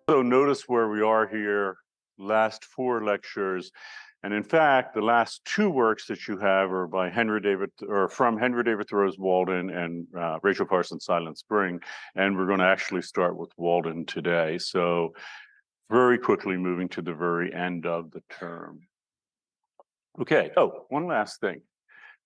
So notice where we are here, last four lectures. And in fact, the last two works that you have are by Henry David, or from Henry David Thoreau's Walden and Rachel Carson's Silent Spring. And we're going to actually start with Walden today. So very quickly moving to the very end of the term. Okay, one last thing.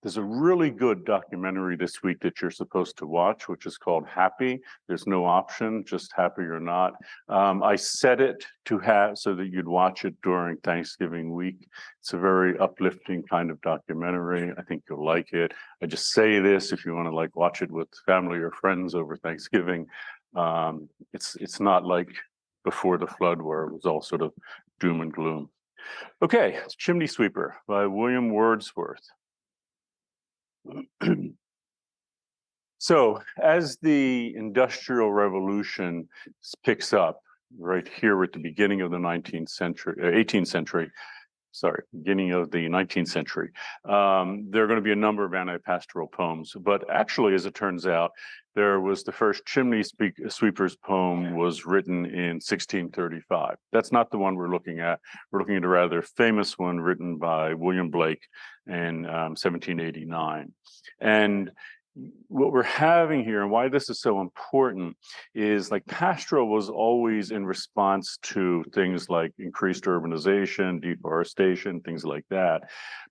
There's a really good documentary this week that you're supposed to watch, which is called Happy. There's no option, just happy or not. I set it to have so that you'd watch it during Thanksgiving week. It's a very uplifting kind of documentary. I think you'll like it. I just say this if you want to watch it with family or friends over Thanksgiving. It's not like Before the Flood where it was all sort of doom and gloom. Okay, it's Chimney Sweeper by William Wordsworth. So as the Industrial Revolution picks up right here at the beginning of the 18th century, beginning of the 19th century, there are going to be a number of anti-pastoral poems. But actually, as it turns out, there was the first Chimney Sweeper's poem was written in 1635. That's not the one we're looking at. We're looking at a rather famous one written by William Blake in 1789. And what we're having here and why this is so important is pastoral was always in response to things like increased urbanization, deforestation, things like that.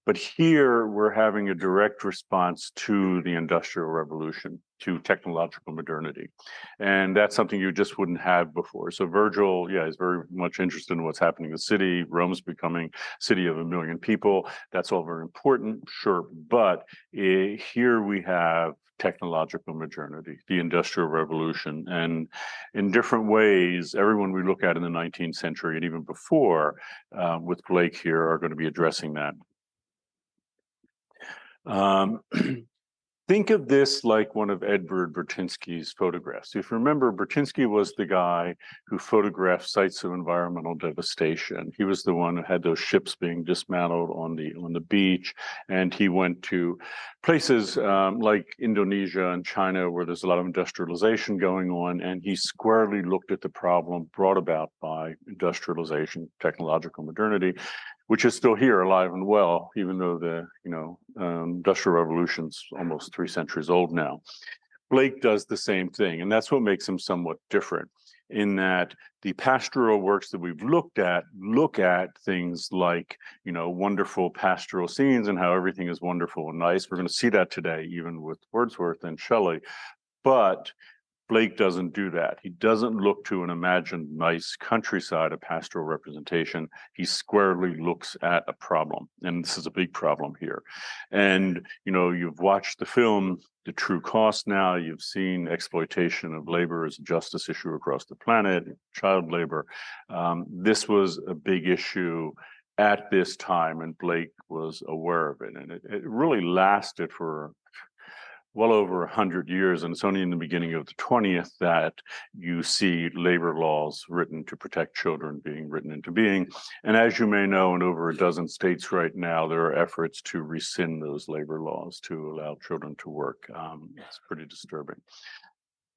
But here we're having a direct response to the Industrial Revolution, to technological modernity. And that's something you just wouldn't have before. So Virgil, is very much interested in what's happening in the city. Rome's becoming a city of 1 million people. That's all very important, sure. But here we have technological modernity, the Industrial Revolution. And in different ways, everyone we look at in the 19th century and even before with Blake here are going to be addressing that. Think of this like one of Edward Burtynsky's photographs. If you remember, Burtynsky was the guy who photographed sites of environmental devastation. He was the one who had those ships being dismantled on the beach, and he went to places like Indonesia and China where there's a lot of industrialization going on, and he squarely looked at the problem brought about by industrialization, technological modernity, which is still here, alive and well, even though the Industrial Revolution's almost 3 centuries old now. Blake does the same thing, and that's what makes him somewhat different in that the pastoral works that we've looked at look at things like, wonderful pastoral scenes and how everything is wonderful and nice. We're going to see that today, even with Wordsworth and Shelley. But Blake doesn't do that. He doesn't look to an imagined nice countryside of pastoral representation. He squarely looks at a problem, and this is a big problem here. And, you've watched the film, The True Cost now. You've seen exploitation of labor as a justice issue across the planet, child labor. This was a big issue at this time, and Blake was aware of it. And it really lasted for well over 100 years, and it's only in the beginning of the 20th that you see labor laws written to protect children being written into being. And as you may know, in over a dozen states right now, there are efforts to rescind those labor laws to allow children to work. It's pretty disturbing.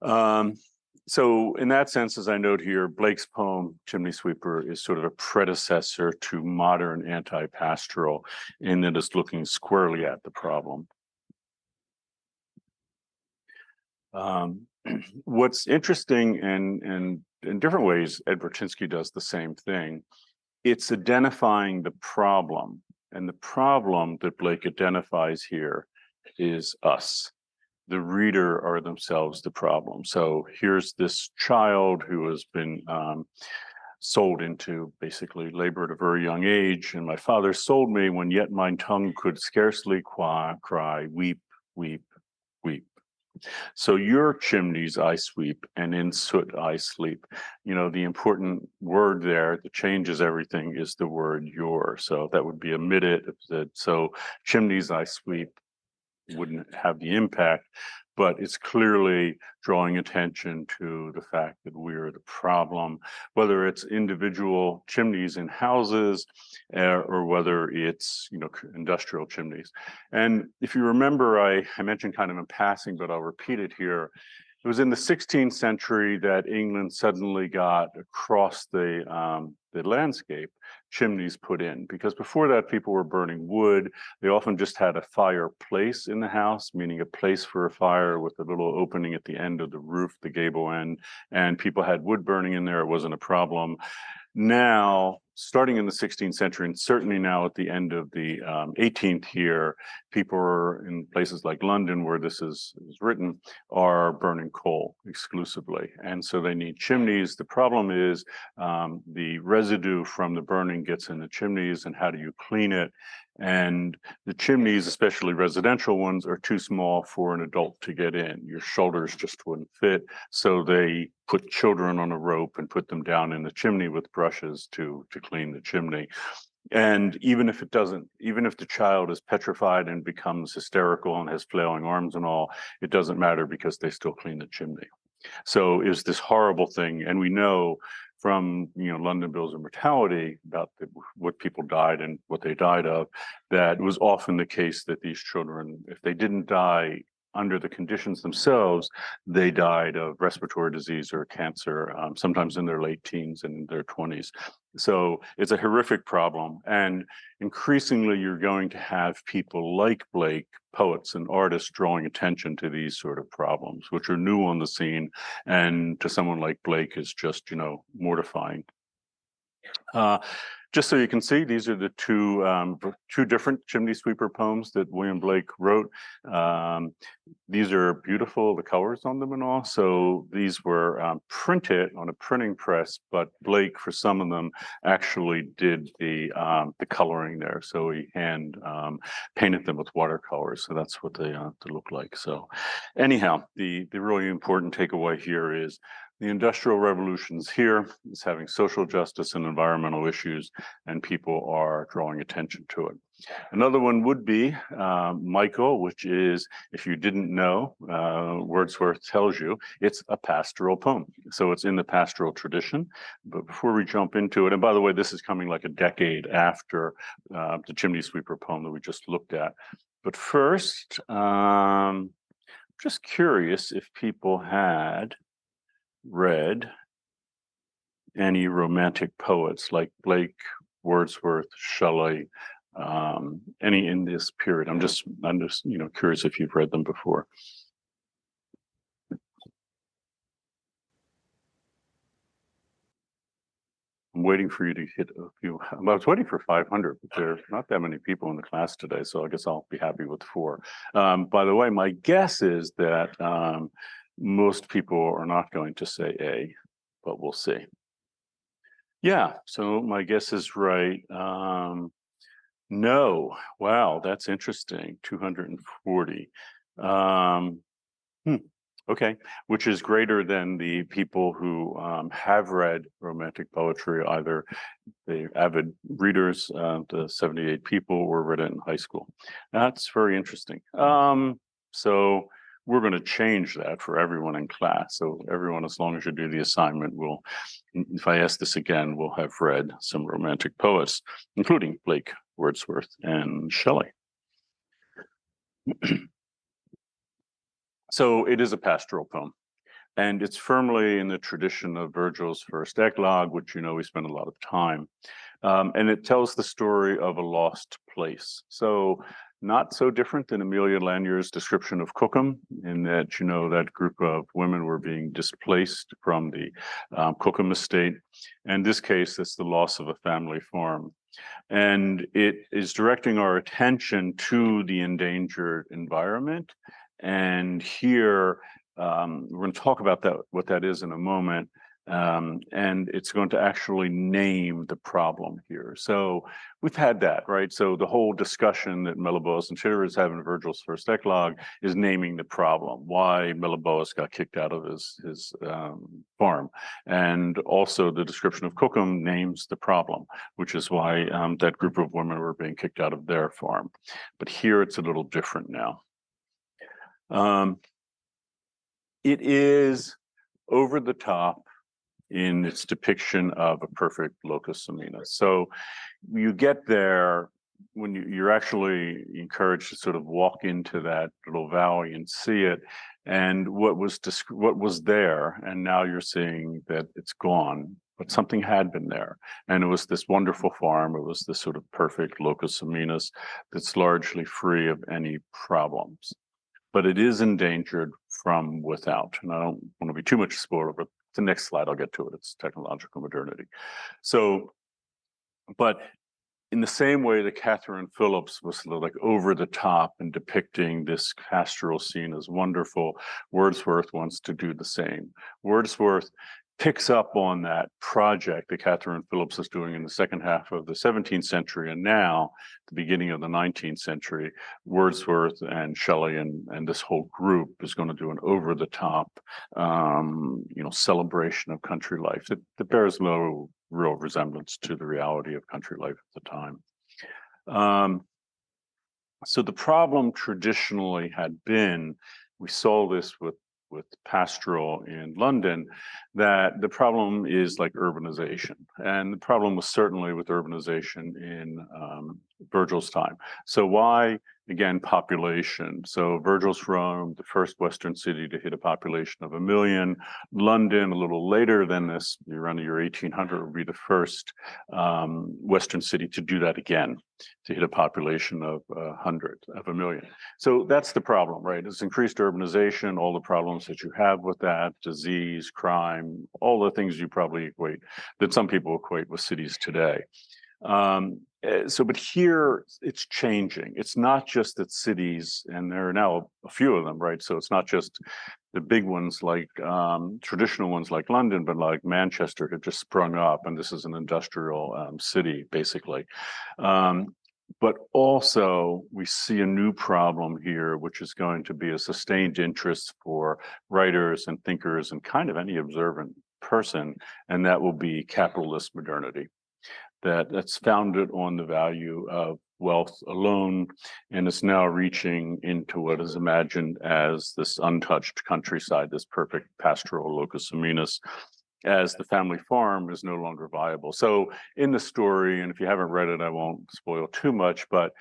So in that sense, as I note here, Blake's poem, Chimney Sweeper, is sort of a predecessor to modern anti-pastoral in that it's looking squarely at the problem. What's interesting, and in different ways, Ed Burtynsky does the same thing. It's identifying the problem, and the problem that Blake identifies here is us. The reader are themselves the problem. So here's this child who has been sold into basically labor at a very young age, and my father sold me when yet my tongue could scarcely cry, weep, weep, weep. So your chimneys I sweep, and in soot I sleep. The important word there that changes everything is the word your. So that would be omitted. So chimneys I sweep wouldn't have the impact, but it's clearly drawing attention to the fact that we're the problem, whether it's individual chimneys in houses or whether it's industrial chimneys. And if you remember, I mentioned kind of in passing, but I'll repeat it here. It was in the 16th century that England suddenly got across the landscape chimneys put in, because before that people were burning wood. They often just had a fireplace in the house, meaning a place for a fire with a little opening at the end of the roof, the gable end, and people had wood burning in there. It wasn't a problem. Now, starting in the 16th century, and certainly now at the end of the 18th here, people are in places like London, where this is written, are burning coal exclusively. And so they need chimneys. The problem is the residue from the burning gets in the chimneys, and how do you clean it? And the chimneys, especially residential ones, are too small for an adult to get in. Your shoulders just wouldn't fit. So they put children on a rope and put them down in the chimney with brushes to clean the chimney. And even if the child is petrified and becomes hysterical and has flailing arms and all, it doesn't matter, because they still clean the chimney. So it was this horrible thing. And we know from London Bills of Mortality about what people died and what they died of, that it was often the case that these children, if they didn't die under the conditions themselves, they died of respiratory disease or cancer, sometimes in their late teens and in their 20s. So it's a horrific problem. And increasingly, you're going to have people like Blake, poets and artists, drawing attention to these sort of problems, which are new on the scene. And to someone like Blake is just, mortifying. Just so you can see, these are the two different chimney sweeper poems that William Blake wrote. These are beautiful, the colors on them and all. So these were printed on a printing press, but Blake, for some of them, actually did the coloring there. So he hand painted them with watercolors. So that's what they look like. So anyhow, the really important takeaway here is the Industrial Revolution's here. It's having social justice and environmental issues, and people are drawing attention to it. Another one would be Michael, which is, if you didn't know, Wordsworth tells you, it's a pastoral poem. So it's in the pastoral tradition. But before we jump into it, and by the way, this is coming like a decade after the chimney sweeper poem that we just looked at. But first, just curious if people had read any romantic poets like Blake, Wordsworth, Shelley, any in this period. I'm just curious if you've read them before. I'm waiting for you to hit a few. I was waiting for 500, but there's not that many people in the class today, so I guess I'll be happy with 4. By the way, my guess is that most people are not going to say A, but we'll see. Yeah, so my guess is right. No, wow, that's interesting. 240. Okay, which is greater than the people who have read romantic poetry, either the avid readers, the 78 people, or read it in high school. That's very interesting. So we're going to change that for everyone in class. So everyone, as long as you do the assignment, will, if I ask this again, will have read some romantic poets, including Blake, Wordsworth, and Shelley. So it is a pastoral poem, and it's firmly in the tradition of Virgil's first Eclogue, which we spend a lot of time. And it tells the story of a lost place. So not so different than Amelia Lanier's description of Cookham, in that, that group of women were being displaced from the Cookham estate. In this case, it's the loss of a family farm. And it is directing our attention to the endangered environment. And here, we're going to talk about that, what that is in a moment. And it's going to actually name the problem here. So we've had that, right? So the whole discussion that Meliboeus and Chivalrus have in Virgil's first Eclogue is naming the problem, why Meliboeus got kicked out of his farm. And also the description of Cookham names the problem, which is why that group of women were being kicked out of their farm. But here it's a little different now. It is over the top in its depiction of a perfect locus semina. So you get there when you're actually encouraged to sort of walk into that little valley and see it. and what was there, and now you're seeing that it's gone. But something had been there, and it was this wonderful farm. It was this sort of perfect locus comunis that's largely free of any problems. But it is endangered from without. And I don't want to be too much spoiler, but the next slide, I'll get to it. It's technological modernity. So, but in the same way that Catherine Phillips was like over the top and depicting this pastoral scene as wonderful, Wordsworth wants to do the same. Wordsworth picks up on that project that Catherine Phillips was doing in the second half of the 17th century, and now, the beginning of the 19th century, Wordsworth and Shelley and this whole group is going to do an over-the-top, celebration of country life that bears no real resemblance to the reality of country life at the time. So the problem traditionally had been, we saw this with pastoral in London, that the problem is like urbanization. And the problem was certainly with urbanization in Virgil's time. So why, again, population? So Virgil's Rome, the first Western city to hit a population of 1 million. London, a little later than this, around the year 1800, would be the first Western city to do that again, to hit a population of 1 million. So that's the problem, right? It's increased urbanization, all the problems that you have with that, disease, crime, all the things you probably equate, that some people equate with cities today. But here it's changing. It's not just that cities, and there are now a few of them, right? So it's not just the big ones like traditional ones like London, but like Manchester had just sprung up, and this is an industrial city, basically. But also we see a new problem here, which is going to be a sustained interest for writers and thinkers and kind of any observant person, and that will be capitalist modernity. That's founded on the value of wealth alone, and it's now reaching into what is imagined as this untouched countryside, this perfect pastoral locus comunis, as the family farm is no longer viable. So in the story, and if you haven't read it, I won't spoil too much, but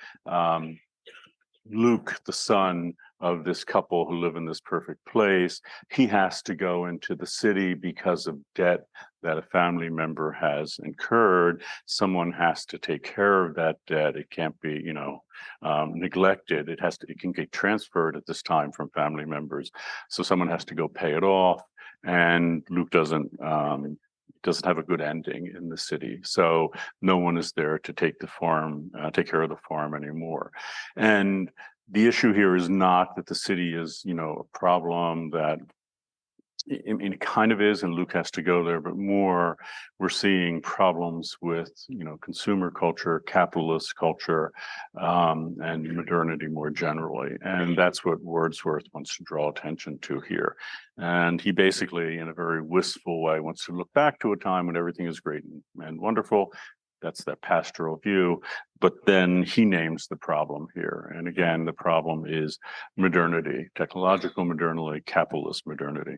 Luke, the son of this couple who live in this perfect place, he has to go into the city because of debt that a family member has incurred. Someone has to take care of that debt. It can't be, neglected. It can get transferred at this time from family members. So someone has to go pay it off. And Luke doesn't have a good ending in the city. So no one is there to take care of the farm anymore. And the issue here is not that the city is, a problem that it kind of is, and Luke has to go there, but more we're seeing problems with, consumer culture, capitalist culture, and modernity more generally. And that's what Wordsworth wants to draw attention to here. And he basically, in a very wistful way, wants to look back to a time when everything is great and wonderful. That's that pastoral view. But then he names the problem here. And again, the problem is modernity, technological modernity, capitalist modernity.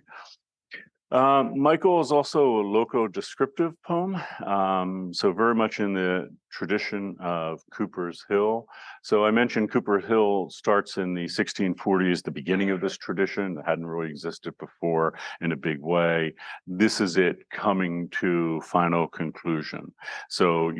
Michael is also a loco-descriptive poem, so very much in the tradition of Cooper's Hill. So I mentioned Cooper Hill starts in the 1640s, the beginning of this tradition that hadn't really existed before in a big way. This is it coming to final conclusion. So,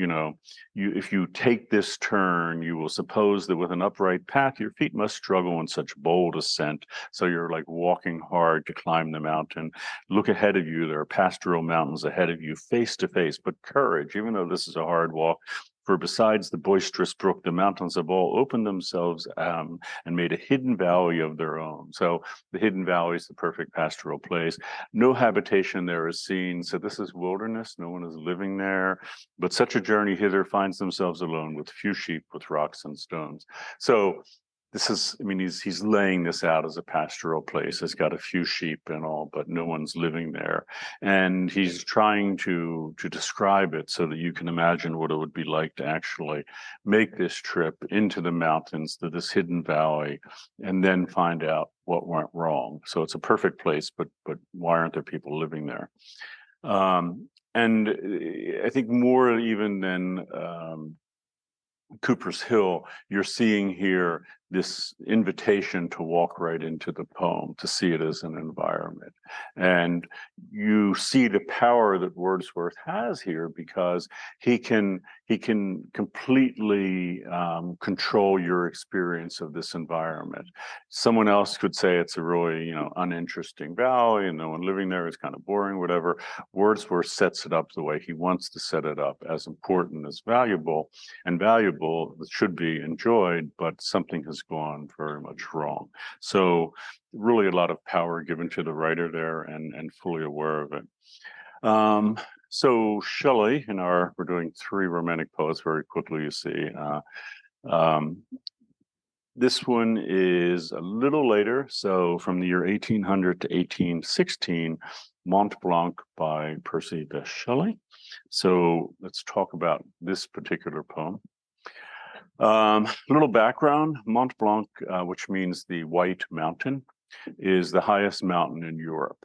if you take this turn, you will suppose that with an upright path, your feet must struggle in such bold ascent. So you're like walking hard to climb the mountain. Look ahead of you. There are pastoral mountains ahead of you, face to face, but courage, even though this is a hard walk. For besides the boisterous brook, the mountains have all opened themselves and made a hidden valley of their own. So the hidden valley is the perfect pastoral place. No habitation there is seen. So this is wilderness. No one is living there. But such a journey hither finds themselves alone with few sheep, with rocks and stones. So this is, he's laying this out as a pastoral place. It's got a few sheep and all, but no one's living there. And he's trying to describe it so that you can imagine what it would be like to actually make this trip into the mountains, to this hidden valley, and then find out what went wrong. So it's a perfect place, but why aren't there people living there? And I think more even than Cooper's Hill, you're seeing here this invitation to walk right into the poem, to see it as an environment. And you see the power that Wordsworth has here, because he can completely control your experience of this environment. Someone else could say it's a really, uninteresting valley and no one living there, is kind of boring, whatever. Wordsworth sets it up the way he wants to set it up, as important as valuable, and valuable that should be enjoyed, but something has gone very much wrong. So really a lot of power given to the writer there, and fully aware of it. So Shelley, we're doing 3 Romantic poets very quickly, you see. This one is a little later, so from the year 1800 to 1816, Mont Blanc by Percy Bysshe Shelley. So let's talk about this particular poem. A little background: Mont Blanc, which means the White Mountain, is the highest mountain in Europe.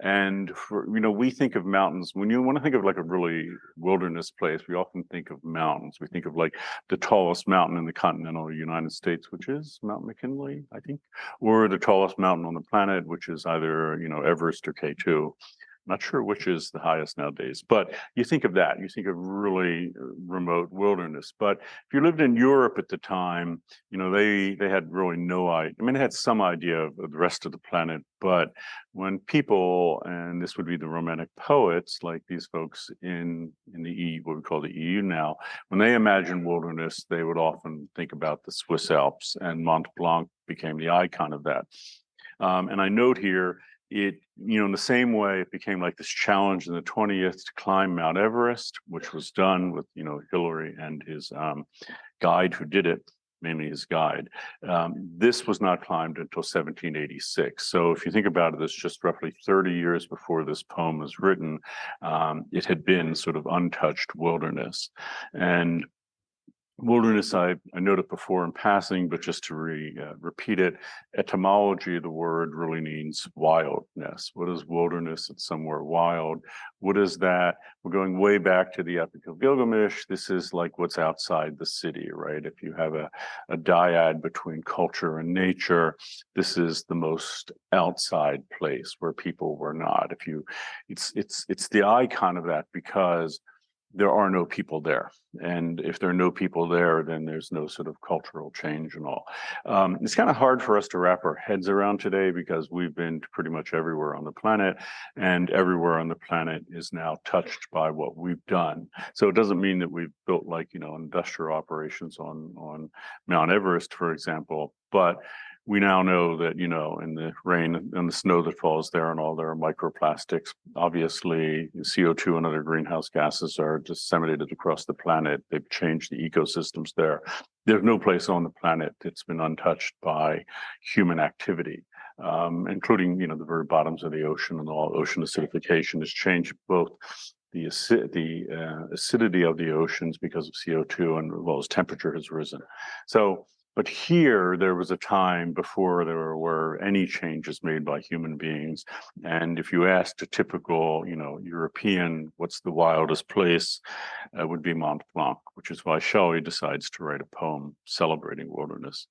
And we think of mountains, when you want to think of like a really wilderness place, we often think of mountains. We think of like the tallest mountain in the continental United States, which is Mount McKinley, I think, or the tallest mountain on the planet, which is either, Everest or K2. Not sure which is the highest nowadays, but you think of that. You think of really remote wilderness. But if you lived in Europe at the time, they had really no idea. I mean, they had some idea of the rest of the planet, but when people, and this would be the Romantic poets, like these folks in the EU, what we call the EU now, when they imagine wilderness, they would often think about the Swiss Alps, and Mont Blanc became the icon of that. And I note here, it, in the same way, it became like this challenge in the 20th to climb Mount Everest, which was done with, Hillary and his guide who did it, mainly his guide. This was not climbed until 1786. So if you think about it, it's just roughly 30 years before this poem was written. It had been sort of untouched wilderness. And wilderness, I noted before in passing, but just to repeat it, etymology of the word really means wildness. What is wilderness? It's somewhere wild. What is that? We're going way back to the Epic of Gilgamesh. This is like what's outside the city, right? If you have a dyad between culture and nature, this is the most outside place where people were not. It's the icon of that, because there are no people there. And if there are no people there, then there's no sort of cultural change and all. It's kind of hard for us to wrap our heads around today, because we've been pretty much everywhere on the planet, and everywhere on the planet is now touched by what we've done. So it doesn't mean that we've built like, industrial operations on Mount Everest, for example, but we now know that, in the rain and the snow that falls there and all, there are microplastics. Obviously, CO2 and other greenhouse gases are disseminated across the planet. They've changed the ecosystems there. There's no place on the planet that's been untouched by human activity, including, the very bottoms of the ocean, and all. Ocean acidification has changed both the acidity of the oceans because of CO2, and as well as temperature has risen. So, but here, there was a time before there were any changes made by human beings. And if you asked a typical, European, what's the wildest place, it would be Mont Blanc, which is why Shelley decides to write a poem celebrating wilderness.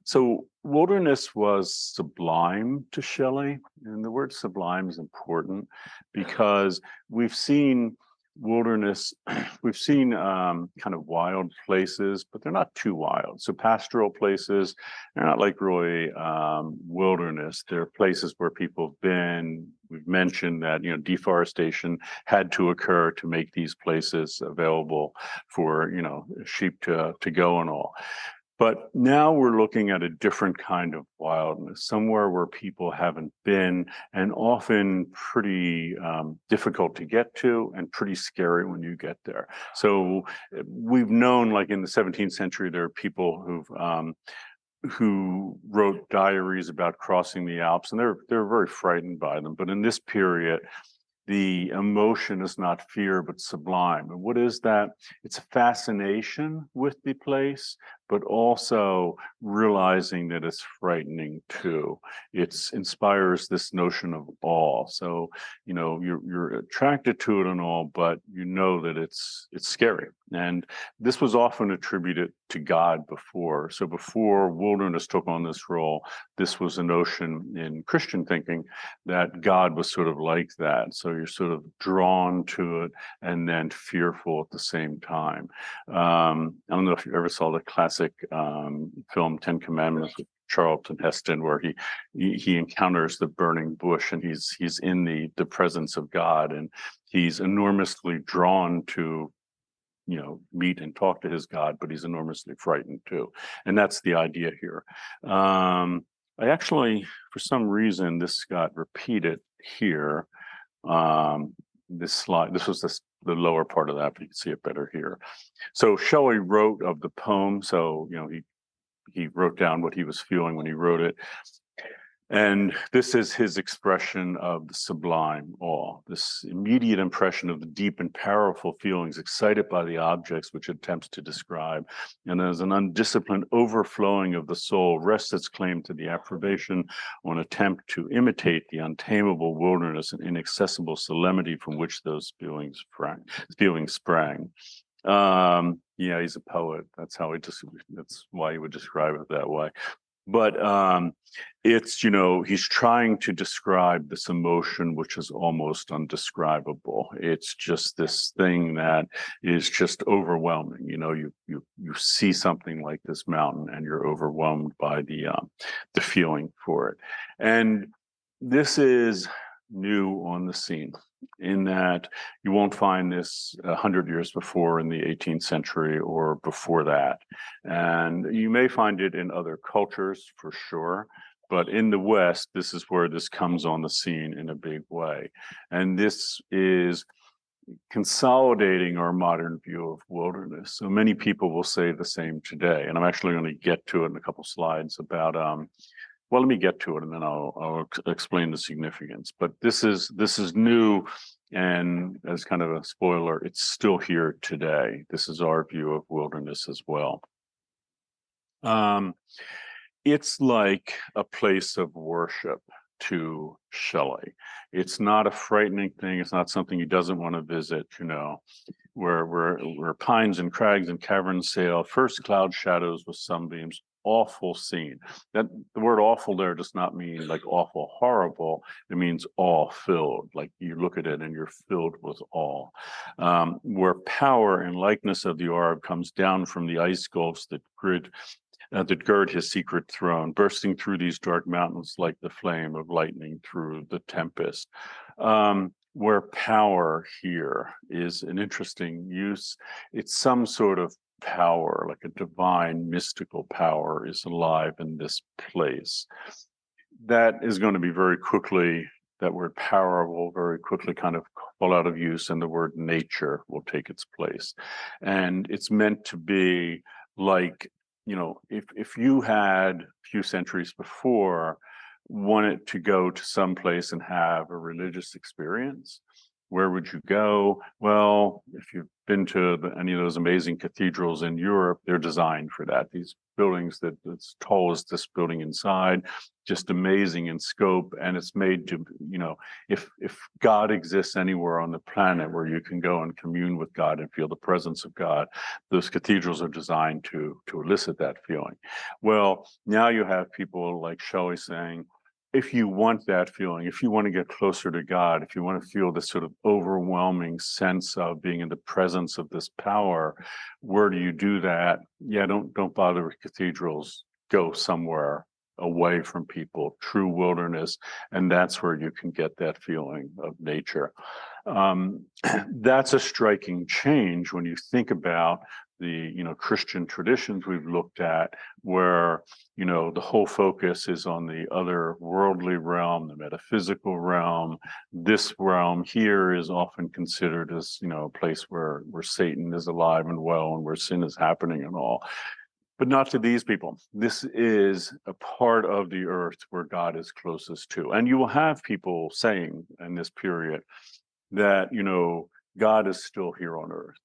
So wilderness was sublime to Shelley. And the word sublime is important, because we've seen wilderness, we've seen kind of wild places, but they're not too wild. So pastoral places, they're not like really wilderness. They're places where people have been. We've mentioned that, deforestation had to occur to make these places available for, sheep to go and all. But now we're looking at a different kind of wildness, somewhere where people haven't been, and often pretty difficult to get to, and pretty scary when you get there. So we've known, like in the 17th century, there are people who wrote diaries about crossing the Alps, and they're very frightened by them. But in this period, the emotion is not fear, but sublime. And what is that? It's a fascination with the place, but also realizing that it's frightening too. It inspires this notion of awe. So, you're attracted to it and all, but you know that it's scary. And this was often attributed to God before. So before wilderness took on this role, this was a notion in Christian thinking that God was sort of like that. So you're sort of drawn to it and then fearful at the same time. I don't know if you ever saw the classic film Ten Commandments with Charlton Heston, where he encounters the burning bush and he's in the presence of God, and he's enormously drawn to meet and talk to his God, but he's enormously frightened too. And that's the idea here. I actually, for some reason, this got repeated here. This slide, this was the lower part of that, but you can see it better here. So Shelley wrote of the poem. So, he wrote down what he was feeling when he wrote it. And this is his expression of the sublime awe, this immediate impression of the deep and powerful feelings excited by the objects which it attempts to describe. And as an undisciplined overflowing of the soul rests its claim to the approbation on attempt to imitate the untamable wilderness and inaccessible solemnity from which those feelings sprang. Yeah, he's a poet. That's why he would describe it that way. But it's, he's trying to describe this emotion, which is almost undescribable. It's just this thing that is just overwhelming. You see something like this mountain and you're overwhelmed by the feeling for it. And this is new on the scene, in that you won't find this 100 years before in the 18th century or before that. And you may find it in other cultures for sure, but in the West, this is where this comes on the scene in a big way. And this is consolidating our modern view of wilderness. So many people will say the same today, and I'm actually going to get to it in a couple slides about well, let me get to it, and then I'll explain the significance. But this is new, and as kind of a spoiler, it's still here today. This is our view of wilderness as well. It's like a place of worship to Shelley. It's not a frightening thing. It's not something he doesn't want to visit, where pines and crags and caverns sail, first cloud shadows with sunbeams. Awful scene. That the word awful there does not mean like awful horrible. It means awe-filled. Like you look at it and you're filled with awe. Where power and likeness of the orb comes down from the ice gulfs that gird his secret throne, bursting through these dark mountains like the flame of lightning through the tempest. Where power here is an interesting use. It's some sort of power, like a divine mystical power, is alive in this place. That is going to be that word power will very quickly kind of fall out of use, and the word nature will take its place. And it's meant to be like, if you had a few centuries before wanted to go to some place and have a religious experience, where would you go? Well, if you've been to any of those amazing cathedrals in Europe, they're designed for that. These buildings that as tall as this building inside, just amazing in scope. And it's made to, if God exists anywhere on the planet where you can go and commune with God and feel the presence of God, those cathedrals are designed to elicit that feeling. Well, now you have people like Shelley saying, if you want that feeling, if you want to get closer to God, if you want to feel this sort of overwhelming sense of being in the presence of this power, where do you do that? Yeah, don't bother with cathedrals. Go somewhere away from people, true wilderness, and that's where you can get that feeling of nature. That's a striking change when you think about the Christian traditions we've looked at, where the whole focus is on the other worldly realm, the metaphysical realm. This realm here is often considered as a place where Satan is alive and well and where sin is happening and all. But not to these people. This is a part of the earth where God is closest to. And you will have people saying in this period that, God is still here on earth.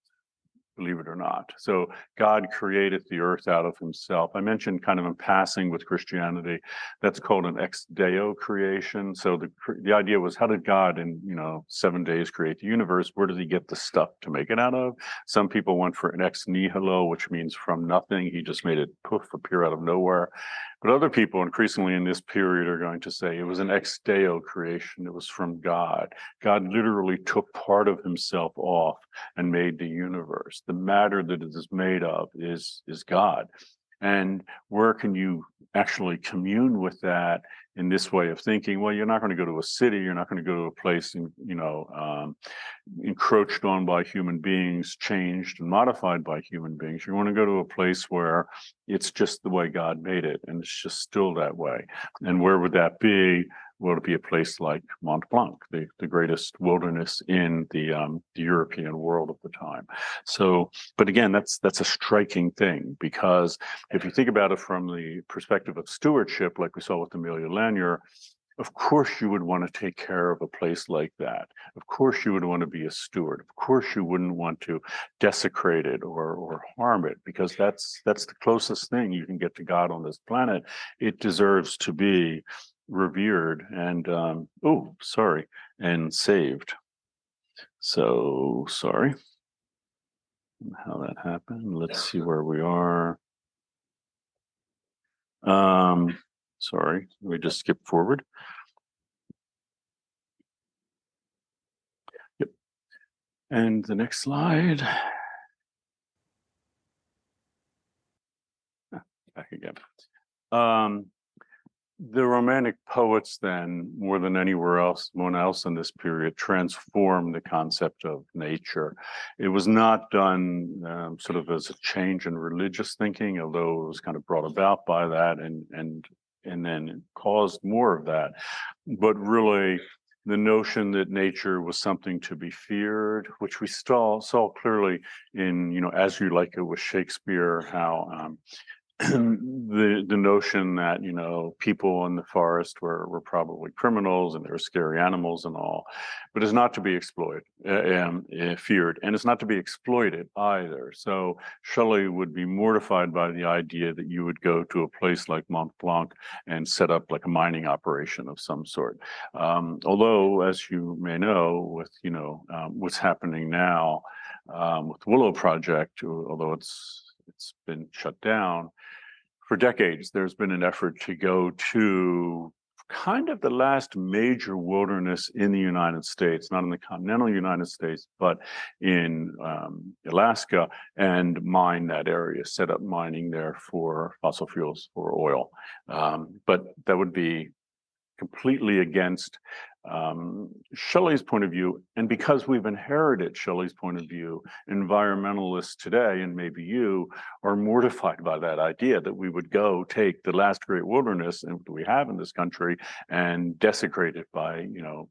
believe it or not. So God created the earth out of himself. I mentioned kind of in passing with Christianity, that's called an ex deo creation. So the idea was, how did God in 7 days create the universe? Where does he get the stuff to make it out of? Some people went for an ex nihilo, which means from nothing. He just made it poof, appear out of nowhere. But other people increasingly in this period are going to say it was an ex deo creation. It was from God. God literally took part of himself off and made the universe. The matter that it is made of is God. And where can you actually commune with that in this way of thinking? Well, you're not going to go to a city. You're not going to go to a place, encroached on by human beings, changed and modified by human beings. You want to go to a place where it's just the way God made it, and it's just still that way. And where would that be? Well, it'd be a place like Mont Blanc, the greatest wilderness in the European world of the time. So, but again, that's a striking thing, because if you think about it from the perspective of stewardship, like we saw with Amelia Lanier, of course you would want to take care of a place like that. Of course you would want to be a steward. Of course you wouldn't want to desecrate it or harm it, because that's the closest thing you can get to God on this planet. It deserves to be revered and and saved. So sorry how that happened. Let's see where we are. Sorry, we just skip forward. Yep. And the next slide. Back again. The Romantic poets then, more than anyone else in this period, transformed the concept of nature. It was not done sort of as a change in religious thinking, although it was kind of brought about by that and then caused more of that. But really, the notion that nature was something to be feared, which we saw clearly in, As You Like It with Shakespeare, how the notion that people in the forest were probably criminals and they were scary animals and all, but it's not to be exploited, feared, and it's not to be exploited either. So Shelley would be mortified by the idea that you would go to a place like Mont Blanc and set up like a mining operation of some sort. Although, as you may know, with what's happening now with the Willow Project, although it's been shut down, for decades, there's been an effort to go to kind of the last major wilderness in the United States, not in the continental United States, but in Alaska, and mine that area, set up mining there for fossil fuels, for oil. But that would be completely against Shelley's point of view. And because we've inherited Shelley's point of view, environmentalists today, and maybe you, are mortified by that idea that we would go take the last great wilderness and we have in this country and desecrate it by,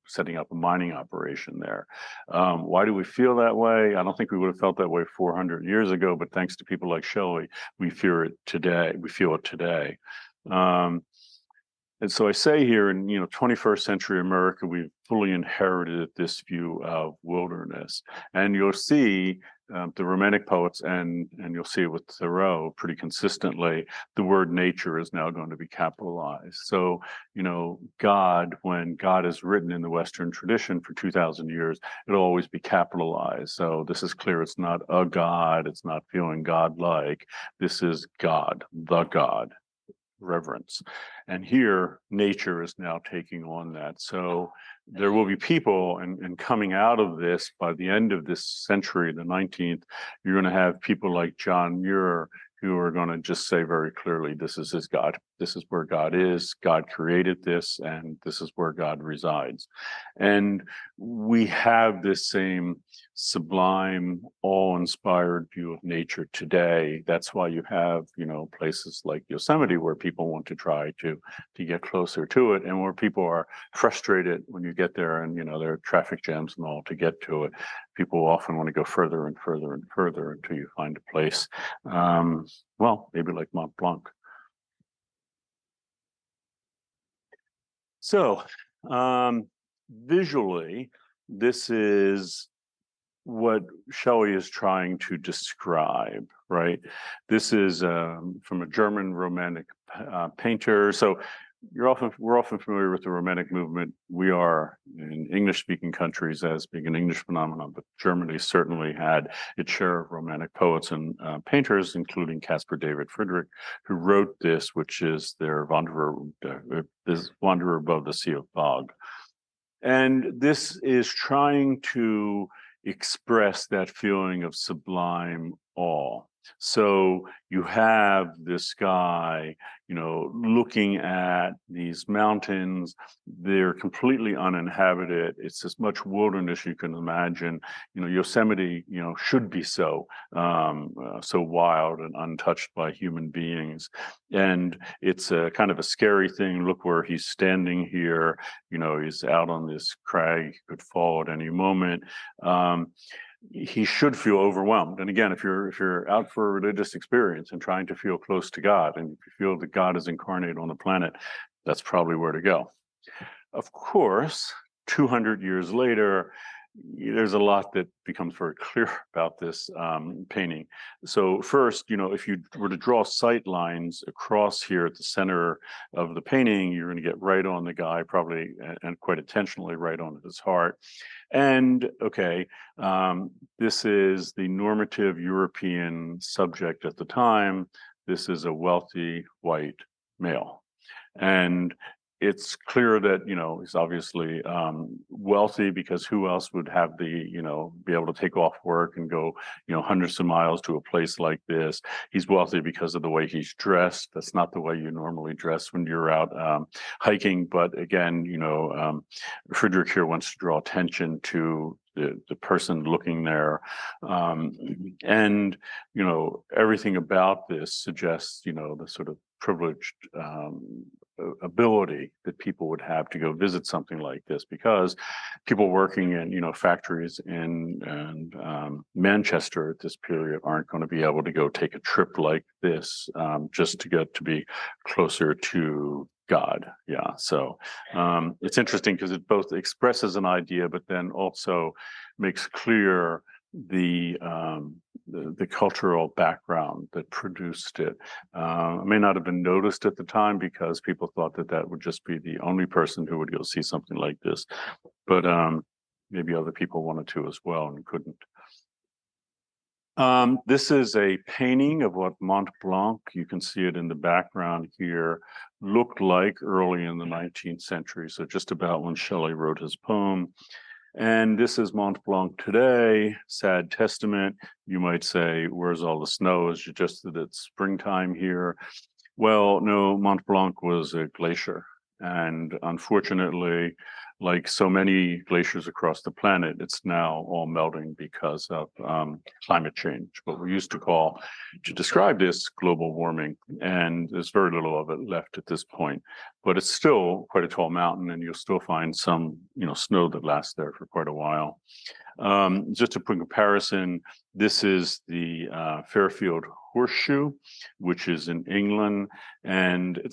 setting up a mining operation there. Why do we feel that way? I don't think we would have felt that way 400 years ago, but thanks to people like Shelley, we feel it today. And so I say here in 21st century America, we've fully inherited this view of wilderness, and you'll see the Romantic poets, and you'll see it with Thoreau pretty consistently. The word nature is now going to be capitalized. So God, when God is written in the Western tradition for 2,000 years, it'll always be capitalized. So this is clear. It's not a God. It's not feeling godlike. This is God, the God. Reverence. And here nature is now taking on that. So there will be people, and coming out of this, by the end of this century, the 19th, you're going to have people like John Muir who are going to just say very clearly, this is his God. This is where God is. God created this, and this is where God resides. And we have this same sublime, awe-inspired view of nature today. That's why you have, places like Yosemite where people want to try to get closer to it, and where people are frustrated when you get there, and there are traffic jams and all to get to it. People often want to go further and further and further until you find a place, maybe like Mont Blanc. So visually, this is what Shelley is trying to describe, right? This is from a German Romantic painter. So we're often familiar with the Romantic movement. We are in English-speaking countries as being an English phenomenon, but Germany certainly had its share of Romantic poets and painters, including Caspar David Friedrich, who wrote this, which is their this Wanderer Above the Sea of Fog. And this is trying to express that feeling of sublime awe. So you have this guy, looking at these mountains. They're completely uninhabited. It's as much wilderness you can imagine. Yosemite, should be so wild and untouched by human beings. And it's a kind of a scary thing. Look where he's standing here. He's out on this crag, could fall at any moment. He should feel overwhelmed. And again, if you're out for a religious experience and trying to feel close to God, and if you feel that God is incarnate on the planet, that's probably where to go. Of course, 200 years later, there's a lot that becomes very clear about this painting. So first, if you were to draw sight lines across here at the center of the painting, you're going to get right on the guy, probably, and quite intentionally right on his heart. And okay, this is the normative European subject at the time. This is a wealthy white male. And it's clear that, he's obviously wealthy, because who else would have be able to take off work and go, hundreds of miles to a place like this. He's wealthy because of the way he's dressed. That's not the way you normally dress when you're out hiking. But again, Friedrich here wants to draw attention to the person looking there. And, everything about this suggests, the sort of privileged ability that people would have to go visit something like this, because people working in factories in Manchester at this period aren't going to be able to go take a trip like this just to get to be closer to God. Yeah. So it's interesting because it both expresses an idea, but then also makes clear the cultural background that produced it. It may not have been noticed at the time because people thought that would just be the only person who would go see something like this, but maybe other people wanted to as well and couldn't. This is a painting of what Mont Blanc, you can see it in the background here, looked like early in the 19th century, so just about when Shelley wrote his poem. And this is Mont Blanc today, sad testament. You might say, where's all the snow? Is it just that it's springtime here? Well, no, Mont Blanc was a glacier. And unfortunately, like so many glaciers across the planet, it's now all melting because of climate change, what we used to describe this, global warming. And there's very little of it left at this point, but it's still quite a tall mountain, and you'll still find some, snow that lasts there for quite a while. Just to put in comparison, this is the Fairfield Horseshoe, which is in England, and it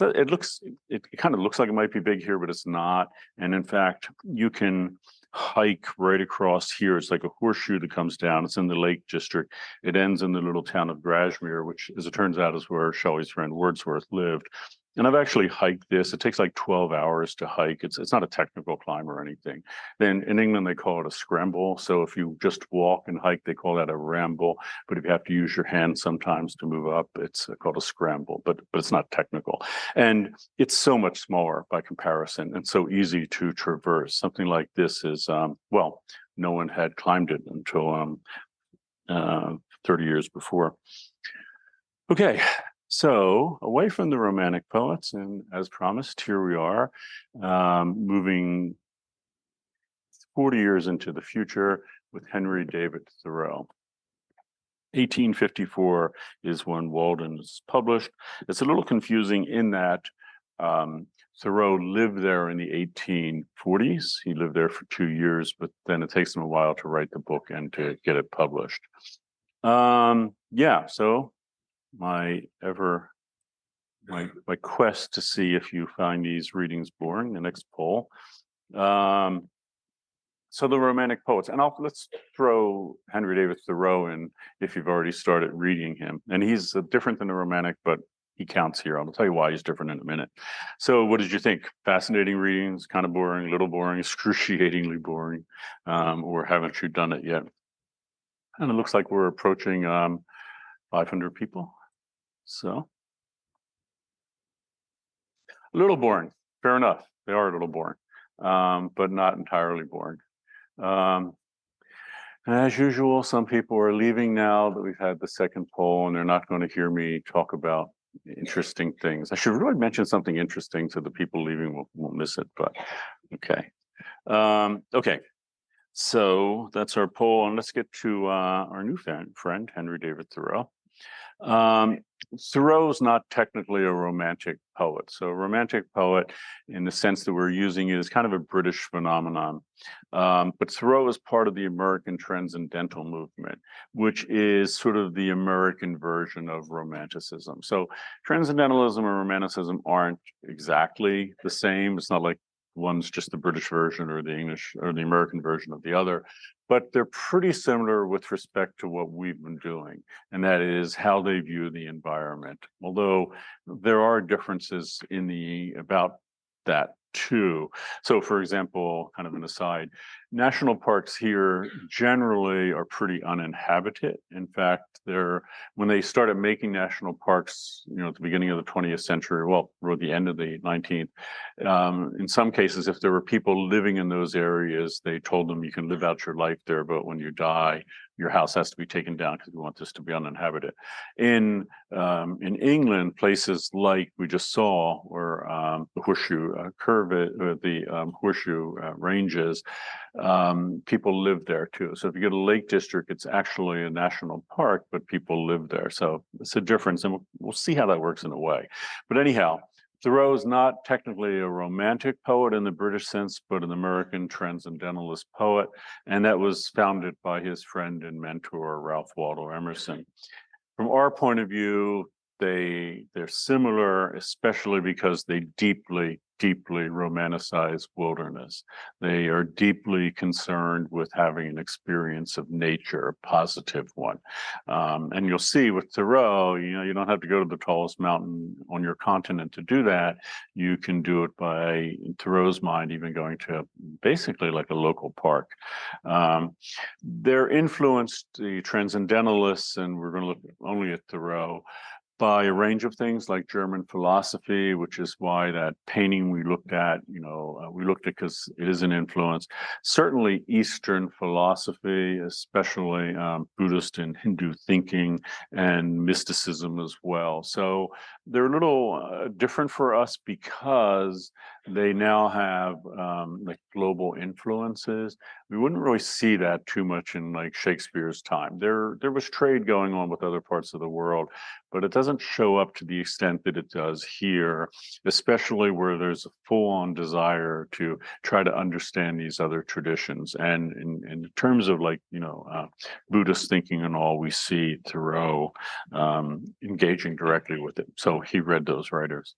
kind of looks like it might be big here, but it's not. And in fact, you can hike right across here. It's like a horseshoe that comes down. It's in the Lake District. It ends in the little town of Grashmere, which, as it turns out, is where Shelley's friend Wordsworth lived. And I've actually hiked this. It takes like 12 hours to hike. It's not a technical climb or anything. Then in England, they call it a scramble. So if you just walk and hike, they call that a ramble. But if you have to use your hands sometimes to move up, it's called a scramble, but it's not technical. And it's so much smaller by comparison and so easy to traverse. Something like this is, well, no one had climbed it until 30 years before. Okay. So away from the Romantic poets, and as promised, here we are, moving 40 years into the future with Henry David Thoreau. 1854 is when Walden is published. It's a little confusing in that Thoreau lived there in the 1840s. He lived there for 2 years, but then it takes him a while to write the book and to get it published. So my quest to see if you find these readings boring, the next poll. So So the Romantic poets, and let's throw Henry David Thoreau in if you've already started reading him. And he's different than the Romantic, but he counts here. I'll tell you why he's different in a minute. So what did you think? Fascinating readings, kind of boring, little boring, excruciatingly boring, or haven't you done it yet? And it looks like we're approaching 500 people. So a little boring, fair enough. They are a little boring, but not entirely boring. And as usual, some people are leaving now that we've had the second poll, and they're not going to hear me talk about interesting things. I should really mention something interesting so the people leaving will miss it, but okay. Okay, so that's our poll, and let's get to our new friend, Henry David Thoreau. Thoreau's not technically a romantic poet. So a romantic poet, in the sense that we're using it, is kind of a British phenomenon. But Thoreau is part of the American Transcendental movement, which is sort of the American version of Romanticism. So Transcendentalism and Romanticism aren't exactly the same. It's not like one's just the British version or the English or the American version of the other, but they're pretty similar with respect to what we've been doing, and that is how they view the environment. Although there are differences about that too. So for example, kind of an aside, national parks here generally are pretty uninhabited. In fact, when they started making national parks, at the beginning of the 20th century, well, or the end of the 19th, in some cases, if there were people living in those areas, they told them you can live out your life there, but when you die, your house has to be taken down because we want this to be uninhabited. In England, places like we just saw, where the Horseshoe Horseshoe Ranges, people live there too. So if you go to Lake District, it's actually a national park, but people live there. So it's a difference, and we'll see how that works in a way. But anyhow, Thoreau is not technically a romantic poet in the British sense, but an American transcendentalist poet, and that was founded by his friend and mentor, Ralph Waldo Emerson. From our point of view, they're similar, especially because they deeply romanticize wilderness. They are deeply concerned with having an experience of nature, a positive one. And you'll see with Thoreau, you don't have to go to the tallest mountain on your continent to do that. You can do it by, in Thoreau's mind, even going to basically like a local park. They're influenced, the transcendentalists, and we're going to look only at Thoreau, by a range of things like German philosophy, which is why that painting we looked at, we looked at because it is an influence. Certainly Eastern philosophy, especially Buddhist and Hindu thinking and mysticism as well. So they're a little different for us because they now have like global influences. We wouldn't really see that too much in like Shakespeare's time. There was trade going on with other parts of the world, but it doesn't show up to the extent that it does here, especially where there's a full-on desire to try to understand these other traditions. And in terms of like, Buddhist thinking and all, we see Thoreau engaging directly with it. So he read those writers.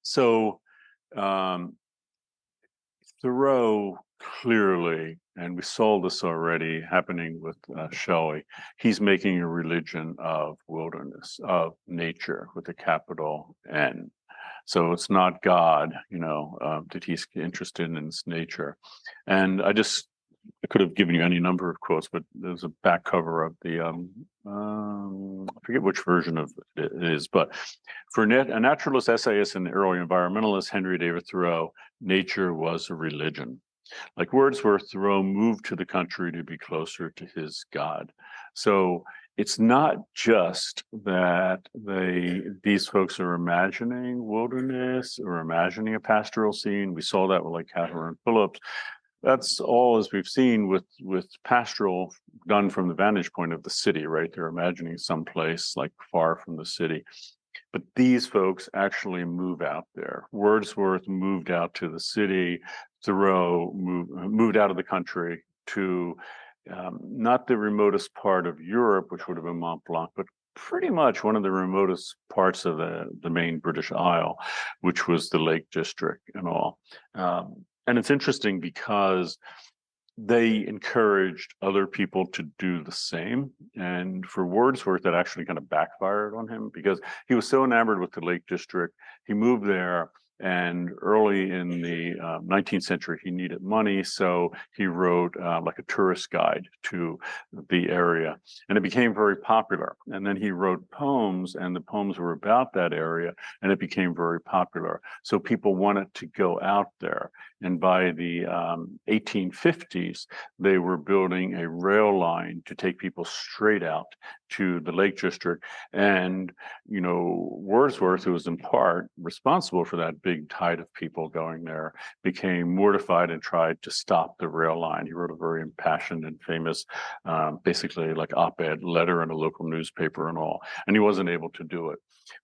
So Thoreau clearly, and we saw this already happening with Shelley, he's making a religion of wilderness, of nature with a capital N. So it's not God, that he's interested in, it's nature. And I could have given you any number of quotes, but there's a back cover of the, I forget which version of it is, but for a naturalist, essayist, and early environmentalist, Henry David Thoreau, nature was a religion. Like Wordsworth, Thoreau moved to the country to be closer to his God. So it's not just that these folks are imagining wilderness or imagining a pastoral scene. We saw that with like Catherine Phillips. That's all, as we've seen with pastoral done from the vantage point of the city, right? They're imagining someplace like far from the city. But these folks actually move out there. Wordsworth moved out to the city. Thoreau moved out of the country to not the remotest part of Europe, which would have been Mont Blanc, but pretty much one of the remotest parts of the main British Isle, which was the Lake District and all. And it's interesting because they encouraged other people to do the same. And for Wordsworth, that actually kind of backfired on him because he was so enamored with the Lake District. He moved there, and early in the 19th century, he needed money. So he wrote like a tourist guide to the area, and it became very popular. And then he wrote poems, and the poems were about that area, and it became very popular. So people wanted to go out there. And by the 1850s, they were building a rail line to take people straight out to the Lake District. And, you know, Wordsworth, who was in part responsible for that big tide of people going there, became mortified and tried to stop the rail line. He wrote a very impassioned and famous, basically like op-ed letter in a local newspaper and all, and he wasn't able to do it.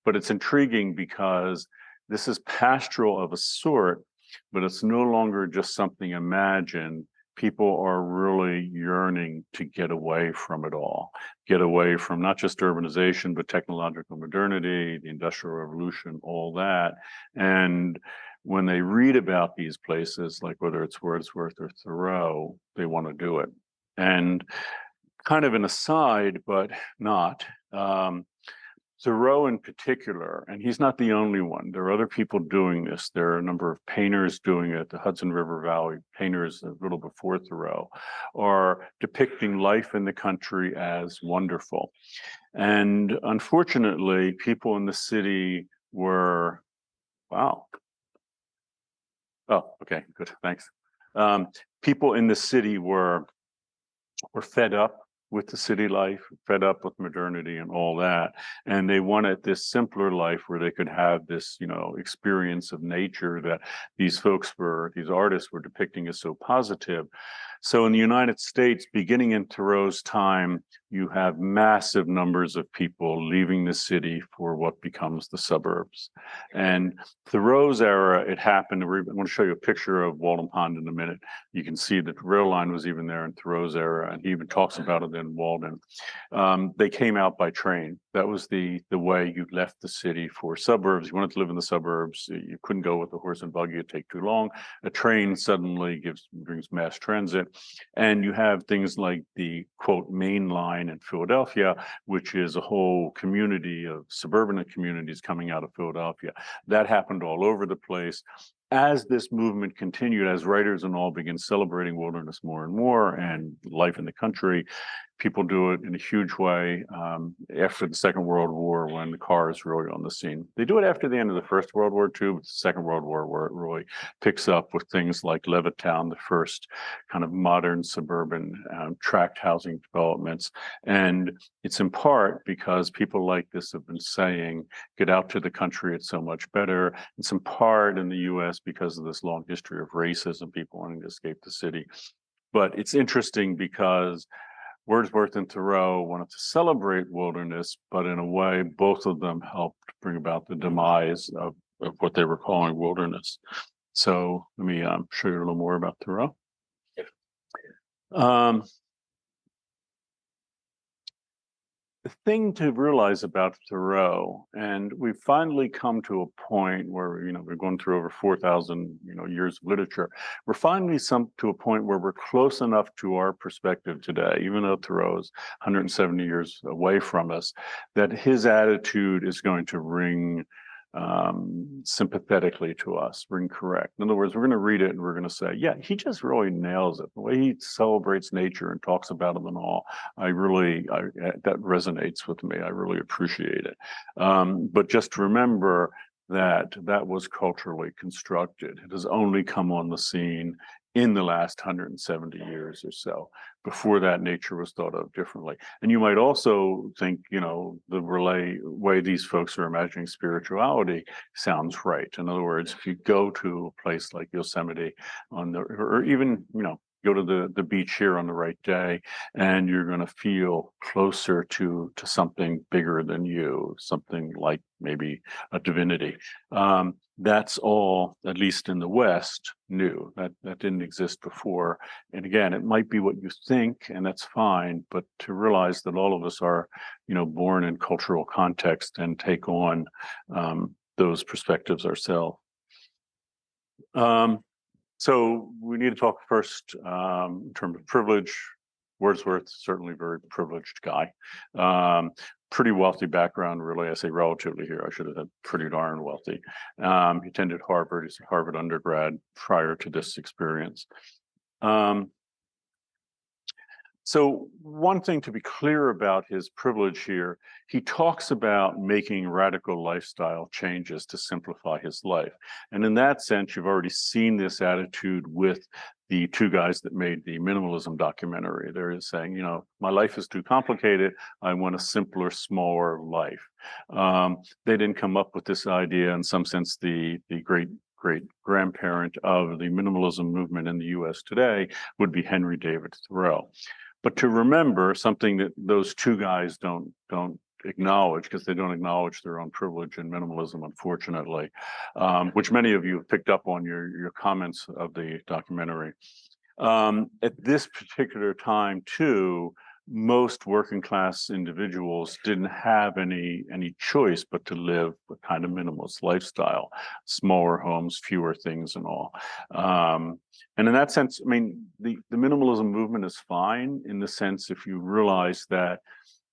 But it's intriguing because this is pastoral of a sort, but it's no longer just something imagined. People are really yearning to get away from it all, get away from not just urbanization, but technological modernity, the Industrial Revolution, all that. And when they read about these places, like whether it's Wordsworth or Thoreau, they want to do it. And kind of an aside, but not, Thoreau in particular, and he's not the only one. There are other people doing this. There are a number of painters doing it. The Hudson River Valley painters, a little before Thoreau, are depicting life in the country as wonderful. And unfortunately, people in the city were, wow. Oh, okay, good, thanks. People in the city were fed up with the city life, fed up with modernity and all that. And they wanted this simpler life where they could have this, you know, experience of nature that these artists were depicting as so positive. So in the United States, beginning in Thoreau's time, you have massive numbers of people leaving the city for what becomes the suburbs. And Thoreau's era, it happened. I want to show you a picture of Walden Pond in a minute. You can see that the rail line was even there in Thoreau's era, and he even talks about it in Walden. They came out by train. That was the way you left the city for suburbs. You wanted to live in the suburbs. You couldn't go with the horse and buggy. It'd take too long. A train suddenly brings mass transit. And you have things like the, quote, main line in Philadelphia, which is a whole community of suburban communities coming out of Philadelphia. That happened all over the place. As this movement continued, as writers and all begin celebrating wilderness more and more and life in the country, people do it in a huge way after the Second World War, when the car is really on the scene. They do it after the end of the First World War too, but the Second World War, where it really picks up with things like Levittown, the first kind of modern suburban tract housing developments. And it's in part because people like this have been saying, get out to the country, it's so much better. It's in part in the US because of this long history of racism, people wanting to escape the city. But it's interesting because Wordsworth and Thoreau wanted to celebrate wilderness, but in a way, both of them helped bring about the demise of what they were calling wilderness. So let me show you a little more about Thoreau. The thing to realize about Thoreau, and we've finally come to a point where, you know, we're going through over 4,000, you know, years of literature. We're finally to a point where we're close enough to our perspective today, even though Thoreau is 170 years away from us, that his attitude is going to ring sympathetically to us, ring correct. In other words, we're going to read it and we're going to say, yeah, he just really nails it. The way he celebrates nature and talks about it and all, that resonates with me. I really appreciate it. But just remember that was culturally constructed. It has only come on the scene in the last 170 years or so. Before that, nature was thought of differently. And you might also think, you know, the way these folks are imagining spirituality sounds right. In other words, if you go to a place like Yosemite or even, you know, go to the beach here on the right day, and you're going to feel closer to something bigger than you, something like maybe a divinity. That's all, at least in the West, new. That didn't exist before. And again, it might be what you think, and that's fine, but to realize that all of us are, born in cultural context and take on those perspectives ourselves. So we need to talk first in terms of privilege. Wordsworth, certainly a very privileged guy. Pretty wealthy background, really. I say relatively here. I should have said pretty darn wealthy. He attended Harvard. He's a Harvard undergrad prior to this experience. So one thing to be clear about his privilege here, he talks about making radical lifestyle changes to simplify his life. And in that sense, you've already seen this attitude with the two guys that made the minimalism documentary. They're saying, my life is too complicated. I want a simpler, smaller life. They didn't come up with this idea. In some sense, the great grandparent of the minimalism movement in the US today would be Henry David Thoreau. But to remember something that those two guys don't acknowledge, because they don't acknowledge their own privilege in minimalism, unfortunately, which many of you have picked up on your comments of the documentary. At this particular time, too, most working class individuals didn't have any choice but to live a kind of minimalist lifestyle, smaller homes, fewer things, and all. And in that sense, I mean, the minimalism movement is fine in the sense if you realize that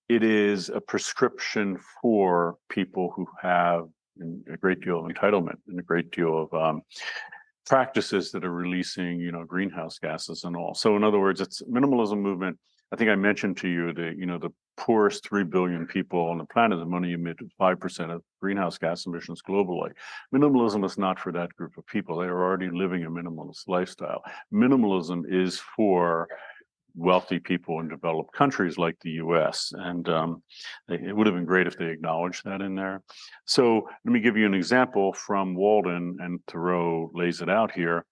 it is a prescription for people who have a great deal of entitlement and a great deal of practices that are releasing, greenhouse gases and all. So in other words, it's minimalism movement. I think I mentioned to you that, the poorest 3 billion people on the planet have only emitted 5% of greenhouse gas emissions globally. Minimalism is not for that group of people. They are already living a minimalist lifestyle. Minimalism is for wealthy people in developed countries like the US. And it would have been great if they acknowledged that in there. So let me give you an example from Walden, and Thoreau lays it out here.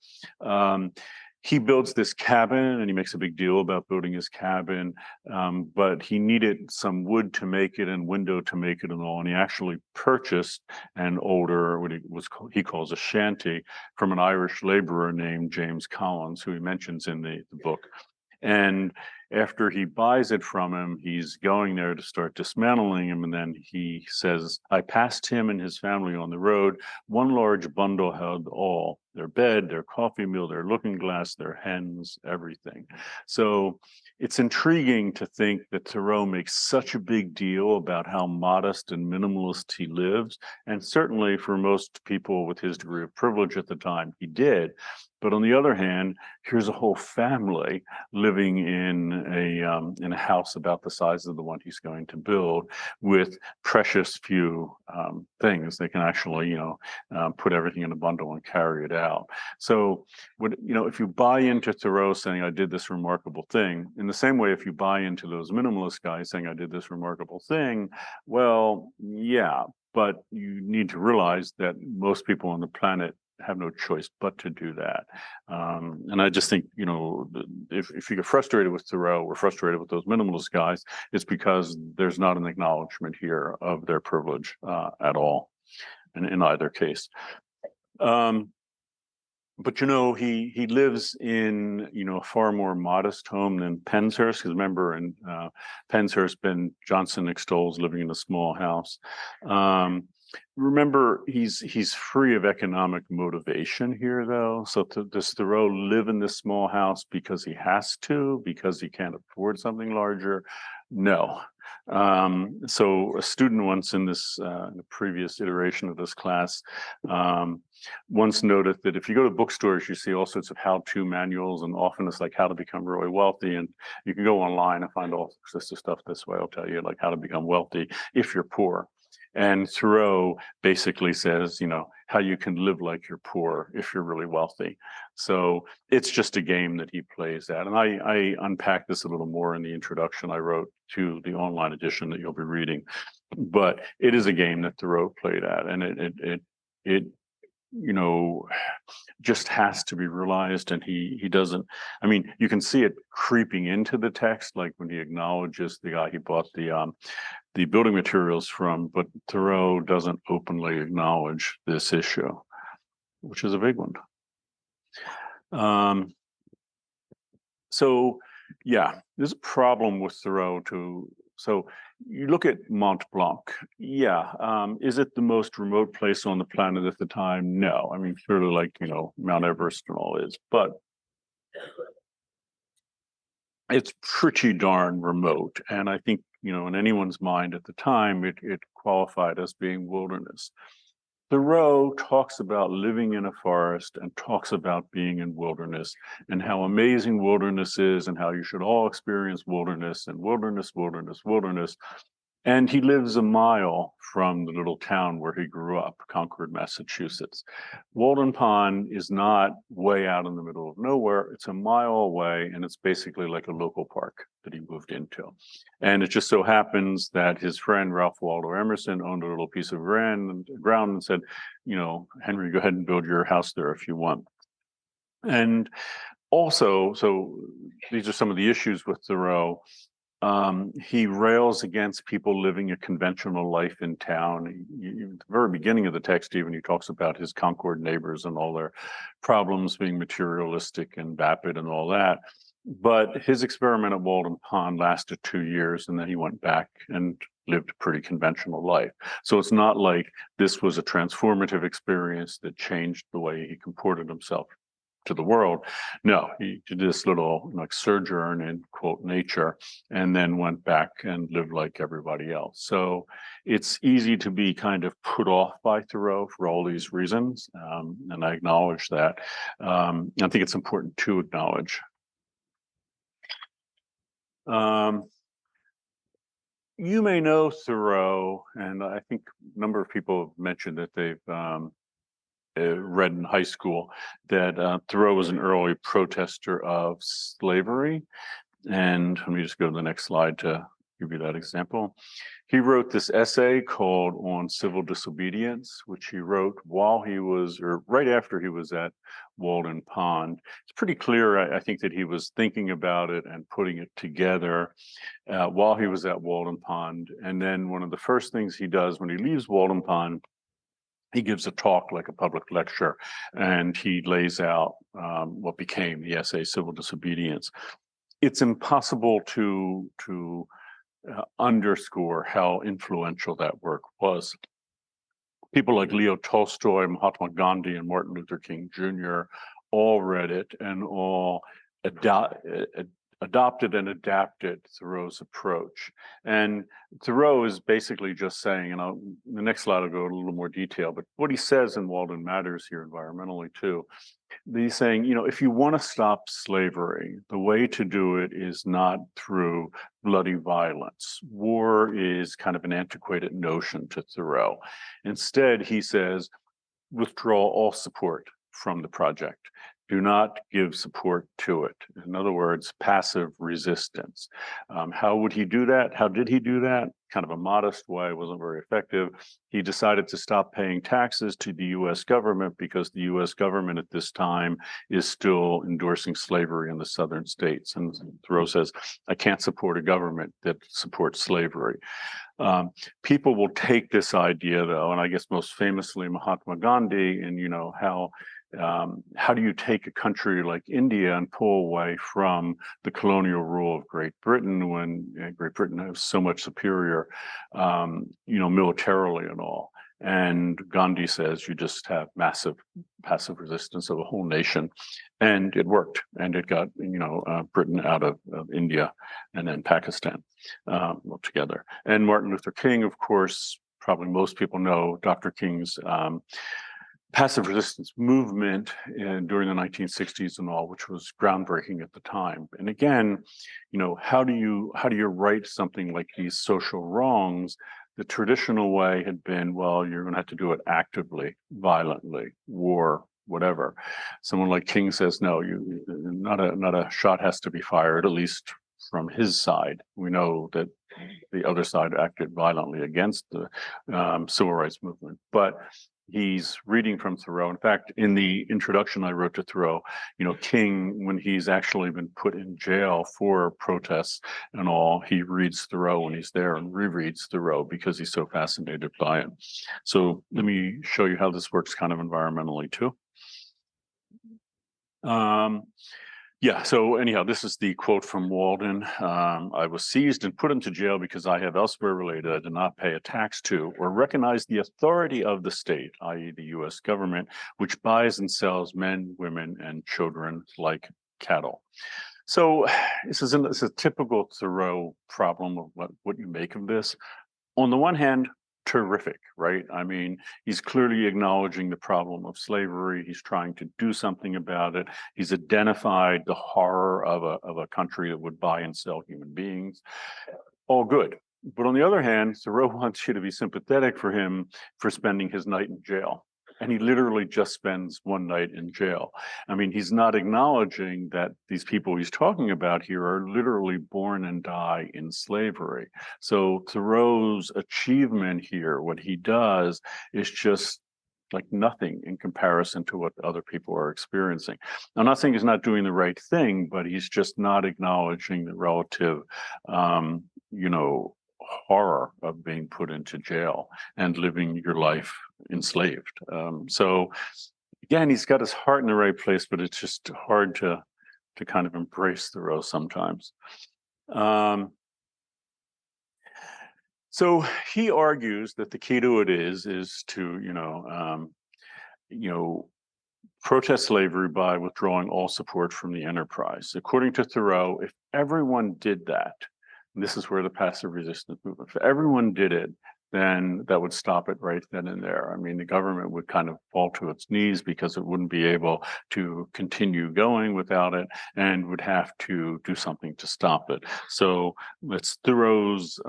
He builds this cabin, and he makes a big deal about building his cabin, but he needed some wood to make it and window to make it and all. And he actually purchased an older, what he calls a shanty, from an Irish laborer named James Collins, who he mentions in the book. And after he buys it from him, he's going there to start dismantling him. And then he says, I passed him and his family on the road. One large bundle held all, their bed, their coffee meal, their looking glass, their hens, everything. So it's intriguing to think that Thoreau makes such a big deal about how modest and minimalist he lives. And certainly for most people with his degree of privilege at the time, he did. But on the other hand, here's a whole family living in a house about the size of the one he's going to build, with precious few things. They can actually, put everything in a bundle and carry it out. So, if you buy into Thoreau saying, I did this remarkable thing, in the same way, if you buy into those minimalist guys saying, I did this remarkable thing, well, yeah, but you need to realize that most people on the planet have no choice but to do that. And I just think, if you get frustrated with Thoreau or frustrated with those minimalist guys, it's because there's not an acknowledgement here of their privilege at all, in either case. But he lives in a far more modest home than Penshurst. Because remember, in Penshurst, Ben Jonson extols living in a small house. Remember, he's free of economic motivation here, though. So does Thoreau live in this small house because he has to, because he can't afford something larger? No. So a student once in the previous iteration of this class once noted that if you go to bookstores, you see all sorts of how-to manuals, and often it's like how to become really wealthy. And you can go online and find all sorts of stuff this way. I'll tell you like how to become wealthy if you're poor. And Thoreau basically says, how you can live like you're poor if you're really wealthy. So it's just a game that he plays at. And I unpack this a little more in the introduction I wrote to the online edition that you'll be reading. But it is a game that Thoreau played at, and it just has to be realized, and he doesn't. I mean, you can see it creeping into the text, like when he acknowledges the guy he bought the building materials from, but Thoreau doesn't openly acknowledge this issue, which is a big one. So yeah, there's a problem with Thoreau too. So you look at Mont Blanc. Yeah, is it the most remote place on the planet at the time? No, I mean, clearly, like Mount Everest and all is, but it's pretty darn remote. And I think in anyone's mind at the time, it qualified as being wilderness. Thoreau talks about living in a forest and talks about being in wilderness and how amazing wilderness is and how you should all experience wilderness and wilderness, wilderness, wilderness. And he lives a mile from the little town where he grew up, Concord, Massachusetts. Walden Pond is not way out in the middle of nowhere. It's a mile away, and it's basically like a local park that he moved into. And it just so happens that his friend, Ralph Waldo Emerson, owned a little piece of ground and said, Henry, go ahead and build your house there if you want. And also, so these are some of the issues with Thoreau. He rails against people living a conventional life in town. At the very beginning of the text, even, he talks about his Concord neighbors and all their problems being materialistic and vapid and all that. But his experiment at Walden Pond lasted 2 years, and then he went back and lived a pretty conventional life. So it's not like this was a transformative experience that changed the way he comported himself to the world. No, he did this little sojourn in quote nature, and then went back and lived like everybody else. So it's easy to be kind of put off by Thoreau for all these reasons, and I acknowledge that. I think it's important to acknowledge. You may know Thoreau, and I think a number of people have mentioned that they've read in high school that Thoreau was an early protester of slavery. And let me just go to the next slide to give you that example. He wrote this essay called On Civil Disobedience, which he wrote while he was, or right after he was at Walden Pond. It's pretty clear, I think, that he was thinking about it and putting it together while he was at Walden Pond. And then one of the first things he does when he leaves Walden Pond, he gives a talk, like a public lecture, and he lays out what became the essay Civil Disobedience. It's impossible to underscore how influential that work was. People like Leo Tolstoy, Mahatma Gandhi, and Martin Luther King Jr. all read it and all adopted and adapted Thoreau's approach. And Thoreau is basically just saying, and the next slide I'll go into a little more detail, but what he says in Walden Matters here environmentally too, he's saying, if you want to stop slavery, the way to do it is not through bloody violence. War is kind of an antiquated notion to Thoreau. Instead, he says, withdraw all support from the project. Do not give support to it. In other words, passive resistance. How would he do that? How did he do that? Kind of a modest way, wasn't very effective. He decided to stop paying taxes to the US government because the US government at this time is still endorsing slavery in the southern states. And Thoreau says, I can't support a government that supports slavery. People will take this idea, though, and I guess most famously Mahatma Gandhi, and how do you take a country like India and pull away from the colonial rule of Great Britain when Great Britain is so much superior, militarily and all? And Gandhi says you just have massive passive resistance of a whole nation, and it worked, and it got Britain out of India and then Pakistan together. And Martin Luther King, of course, probably most people know Dr. King's passive resistance movement during the 1960s and all, which was groundbreaking at the time. And again, how do you write something like these social wrongs? The traditional way had been, well, you're going to have to do it actively, violently, war, whatever. Someone like King says, no, not a shot has to be fired, at least from his side. We know that the other side acted violently against the civil rights movement, but he's reading from Thoreau. In fact, in the introduction I wrote to Thoreau, King, when he's actually been put in jail for protests and all, he reads Thoreau when he's there and rereads Thoreau because he's so fascinated by it. So let me show you how this works kind of environmentally too. Yeah, so anyhow, this is the quote from Walden. I was seized and put into jail because I have elsewhere related I did not pay a tax to or recognize the authority of the state, i.e. the US government, which buys and sells men, women, and children like cattle. So this is a typical Thoreau problem of what you make of this. On the one hand, terrific, right? I mean, he's clearly acknowledging the problem of slavery. He's trying to do something about it. He's identified the horror of a country that would buy and sell human beings. All good. But on the other hand, Thoreau wants you to be sympathetic for him for spending his night in jail. And he literally just spends one night in jail. I mean, he's not acknowledging that these people he's talking about here are literally born and die in slavery. So Thoreau's achievement here, what he does, is just like nothing in comparison to what other people are experiencing. I'm not saying he's not doing the right thing, but he's just not acknowledging the relative, horror of being put into jail and living your life enslaved. So again, he's got his heart in the right place, but it's just hard to kind of embrace Thoreau sometimes. So he argues that the key to it is to protest slavery by withdrawing all support from the enterprise. According to Thoreau, if everyone did that, and this is where the passive resistance movement, if everyone did it, then that would stop it right then and there. I mean, the government would kind of fall to its knees because it wouldn't be able to continue going without it and would have to do something to stop it. So it's Thoreau's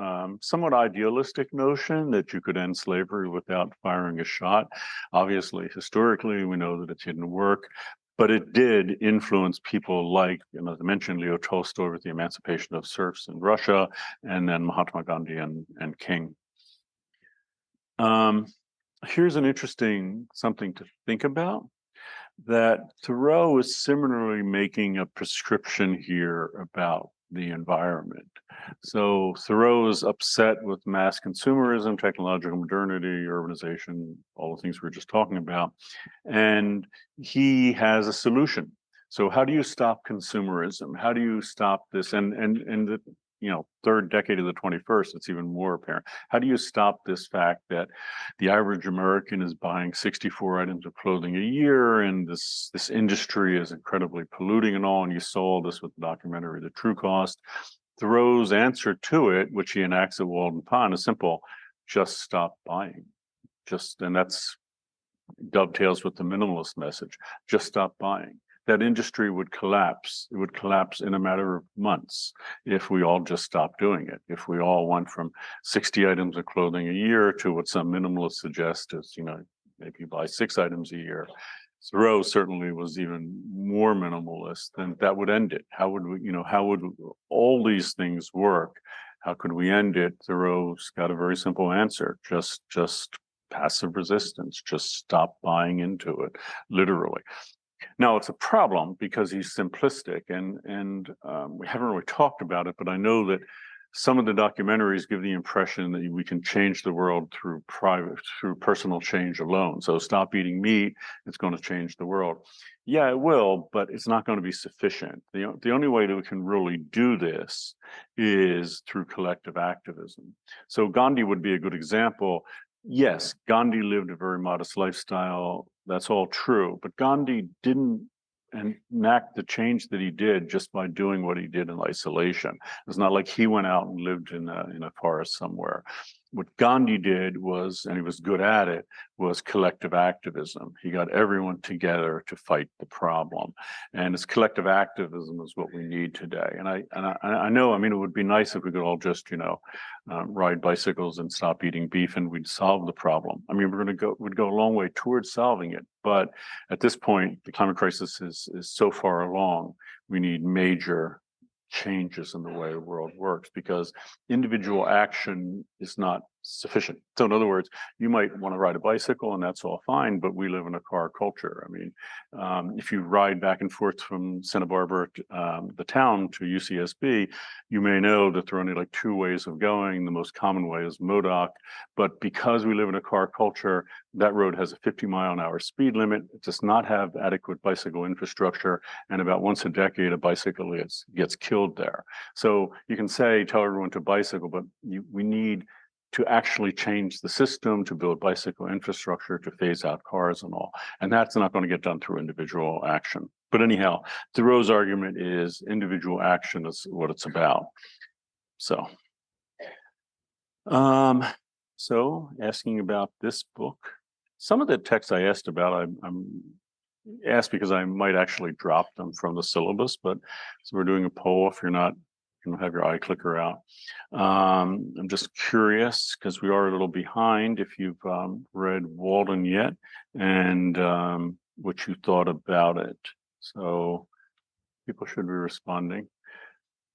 somewhat idealistic notion that you could end slavery without firing a shot. Obviously, historically, we know that it didn't work. But it did influence people like, as I mentioned, Leo Tolstoy with the emancipation of serfs in Russia, and then Mahatma Gandhi and King. Here's an interesting something to think about, that Thoreau is similarly making a prescription here about the environment. So Thoreau is upset with mass consumerism, technological modernity, urbanization, all the things we were just talking about, and he has a solution. So how do you stop consumerism? How do you stop this? And the third decade of the 21st, it's even more apparent. How do you stop this fact that the average American is buying 64 items of clothing a year, and this industry is incredibly polluting and all? And you saw this with the documentary, The True Cost. Thoreau's answer to it, which he enacts at Walden Pond, is simple: just stop buying. And that's dovetails with the minimalist message. Just stop buying. That industry would collapse. It would collapse in a matter of months if we all just stopped doing it. If we all went from 60 items of clothing a year to what some minimalists suggest is, maybe buy 6 items a year. Thoreau certainly was even more minimalist, then that would end it. How would all these things work? How could we end it? Thoreau's got a very simple answer: just passive resistance. Just stop buying into it, literally. Now, it's a problem because he's simplistic, and we haven't really talked about it, but I know that some of the documentaries give the impression that we can change the world through personal change alone. So stop eating meat, it's going to change the world. Yeah, it will, but it's not going to be sufficient. The only way that we can really do this is through collective activism. So Gandhi would be a good example. Yes, Gandhi lived a very modest lifestyle. That's all true. But Gandhi didn't enact the change that he did just by doing what he did in isolation. It's not like he went out and lived in a forest somewhere. What Gandhi did was, and he was good at it, was collective activism. He got everyone together to fight the problem. And it's collective activism is what we need today. And I know, it would be nice if we could all just, ride bicycles and stop eating beef and we'd solve the problem. We'd go a long way towards solving it. But at this point, the climate crisis is so far along, we need major changes in the way the world works, because individual action is not sufficient. So in other words, you might want to ride a bicycle and that's all fine, but we live in a car culture. I mean, if you ride back and forth from Santa Barbara, the town, to UCSB, you may know that there are only like two ways of going. The most common way is MoDOC, but because we live in a car culture, that road has a 50-mile-an-hour speed limit. It does not have adequate bicycle infrastructure, and about once a decade, a bicycle gets killed there. So you can tell everyone to bicycle, but we need to actually change the system, to build bicycle infrastructure, to phase out cars and all. And that's not going to get done through individual action. But anyhow, Thoreau's argument is individual action is what it's about. So asking about this book, some of the texts I asked about, I'm asked because I might actually drop them from the syllabus, but so we're doing a poll. If you're not, you don't have your iClicker out. I'm just curious because we are a little behind if you've read Walden yet, and what you thought about it. So people should be responding.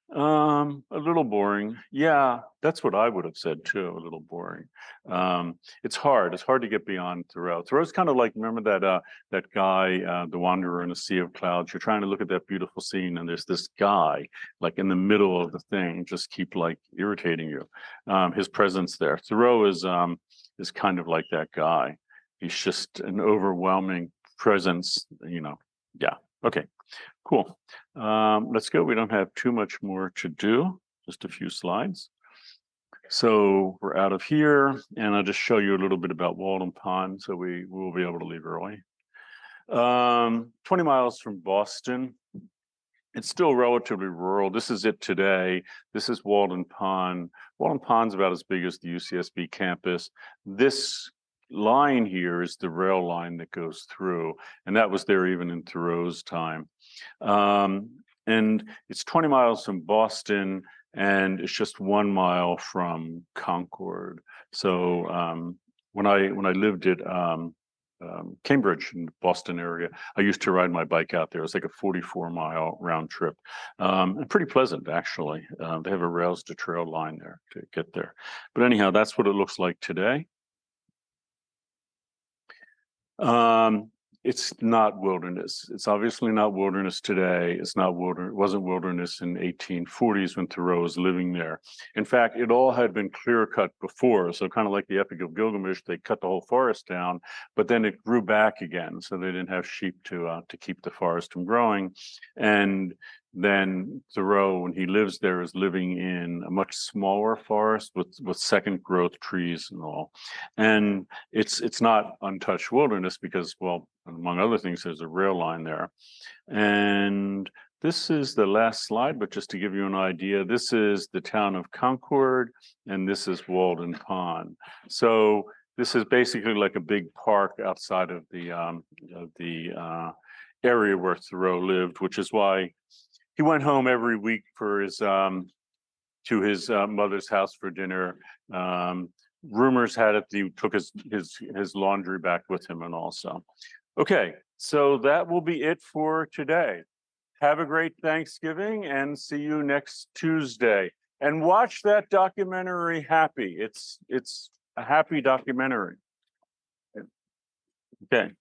A little boring. Yeah, that's what I would have said too, a little boring. It's hard to get beyond Thoreau. Thoreau's kind of like, remember that guy, the wanderer in a sea of clouds. You're trying to look at that beautiful scene and there's this guy like in the middle of the thing, just keep like irritating you. His presence there. Thoreau is kind of like that guy. He's just an overwhelming presence, you know. Yeah. Okay. Cool. Let's go. We don't have too much more to do, just a few slides. So we're out of here, and I'll just show you a little bit about Walden Pond, so we will be able to leave early. 20 miles from Boston. It's still relatively rural. This is it today. This is Walden Pond. Walden Pond's about as big as the UCSB campus. This line here is the rail line that goes through, and that was there even in Thoreau's time. And it's 20 miles from Boston, and it's just 1 mile from Concord. So when I lived at Cambridge in the Boston area, I used to ride my bike out there. It was like a 44-mile round trip, and pretty pleasant actually. They have a rails to trail line there to get there. But anyhow, that's what it looks like today. It's not wilderness. It's obviously not wilderness today. It's not wilderness. It wasn't wilderness in 1840s when Thoreau was living there. In fact, it all had been clear cut before. So kind of like the Epic of Gilgamesh, they cut the whole forest down, but then it grew back again. So they didn't have sheep to keep the forest from growing. And then Thoreau, when he lives there, is living in a much smaller forest with second growth trees and all. And it's not untouched wilderness because, well, among other things, there's a rail line there. And this is the last slide, but just to give you an idea, this is the town of Concord, and this is Walden Pond. So this is basically like a big park outside of the area where Thoreau lived, which is why he went home every week for his to his mother's house for dinner. Rumors had it that he took his laundry back with him and also. Okay, so that will be it for today. Have a great Thanksgiving and see you next Tuesday. And watch that documentary, Happy. It's a happy documentary. Okay.